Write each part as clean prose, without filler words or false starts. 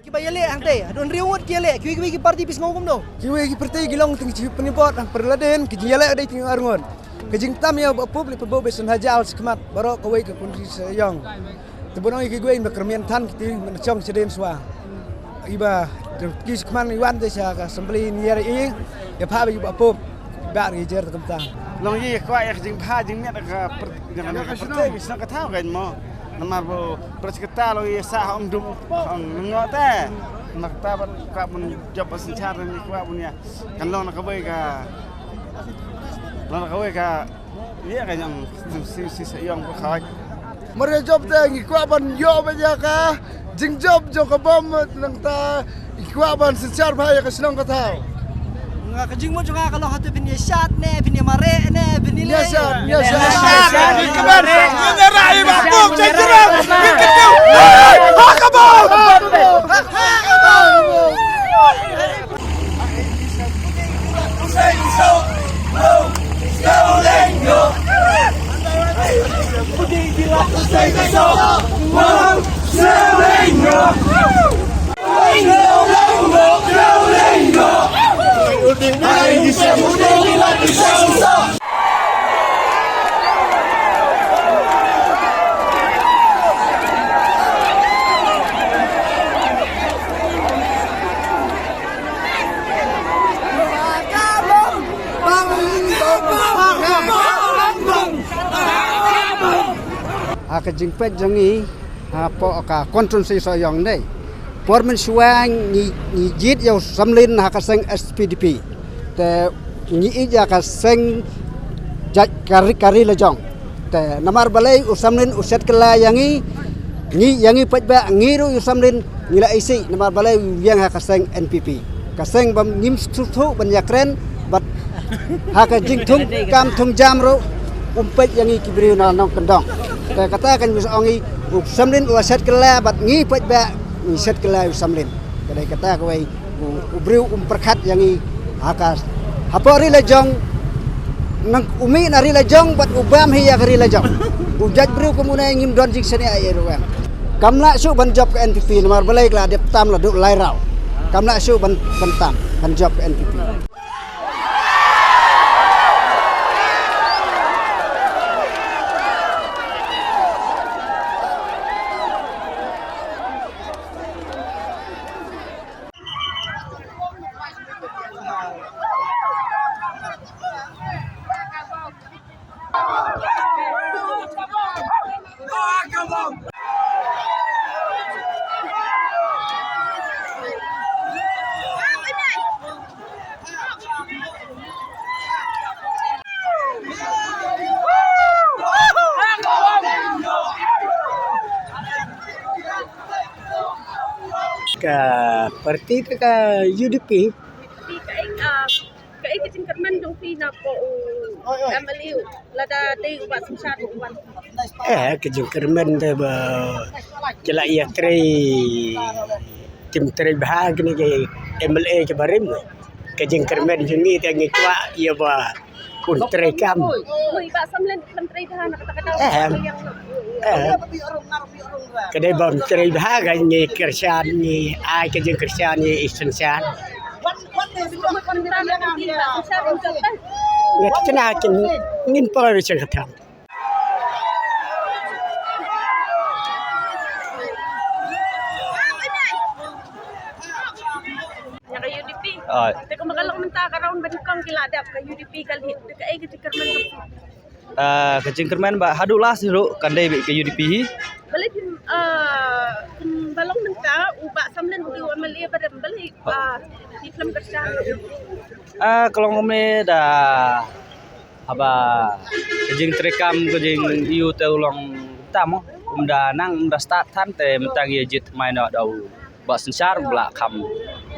Kibayale ante, adon riwot kiale, kiwi parti pis ngom no. Kiwi parti gilong ting penipot perladen kijale ada ting arngon. Kejing tam ya publik perbo besan hajal sekemat baru kawai ke kondisi sayang. Tebonoi ki gue berkermian tan kiti mencong seden swa. Iba kis keman iwan desa ka sembeli niar i ya pa iba pop ba ri jer kemtang. Long ye kwa ya kejing pa jing net ka jangan ka parti bisa ka tahu kan mo. Namar bo persekita lo ye sa om dum ngok te. Makta ka mun job sencar ni kwa punya. Kan long ka bai ka long ka bai ka ye ka yang si sayang ko khawai. Mari job te ngikwa ban yo ba ya ka jing job jo ka bom nang ta ikwa ban sencar ba ya ka senang ka tahu. Nga kajing mo juga kalau hatu pinya syat ne, pinya mare ne, pinile. Biasa. Kabar. Ngerai bakuk cecerang. Ngikeu. Hakabau. Kejing pet jangi po ka kontrunsi soyong nei pormen suang ni jit yo samlin ha ka seng SPDP te ni ija ka seng kari lejong te namar balai usamlin uset kala yangi ni yangi pet ba ngiru usamlin nila isi namar balai yang ha ka seng NPP ka seng bam nim sutu banyakren bat ha ka jing tung kam tung jamro umpet yangi kibriu na nong kendong te katakan bisa ongi samlin uset kala bat ngi pet ba ni set kala samlin kadai kata kawai ubriu perkhat yangi akas apa ri lejong nang umi nari lejong bat ubam hiya kari lejong ujat briu kumuna ngim don jing seni ai ruang kamla su ban job ke NPP nomor balai kala dep tam la du lai rau kamla su ban tam ban job ke NPP ka parti ka UDP kai kecing kerman dong pina po amaliu lada tei ubat sensar uban kejing kermen te ba kala ya tim tre bahag ni ke MLA ke barim kejing kermen jungi te ngikwa ya ba kun tre kam oi ba samlen tre dah nak kata-kata yang kedai bom tre bahag ni kersan ni ai kejing kersan ni isensan ngat kena kin ngin par che kata yang ke UDP teko magalak menta karon banikang kiladap ke UDP kali kai kecing kerman kecing kerman ba hadulah siru kandai ke UDP balik balong menta ubak samlen ugi amalia pada balik di film kerja kalau ngome da apa kejing terekam kejing iu te ulang tamo da nang da start tan te mentang ye jit mai na dau ba sensar bla kham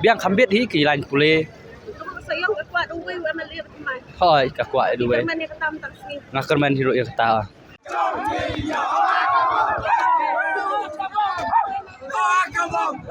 biang khambet hi ki lain pule sayang kuat ugi amalia pada hoi ka kwa du we kerman yang ketam tak sini ngakerman hiru ya kata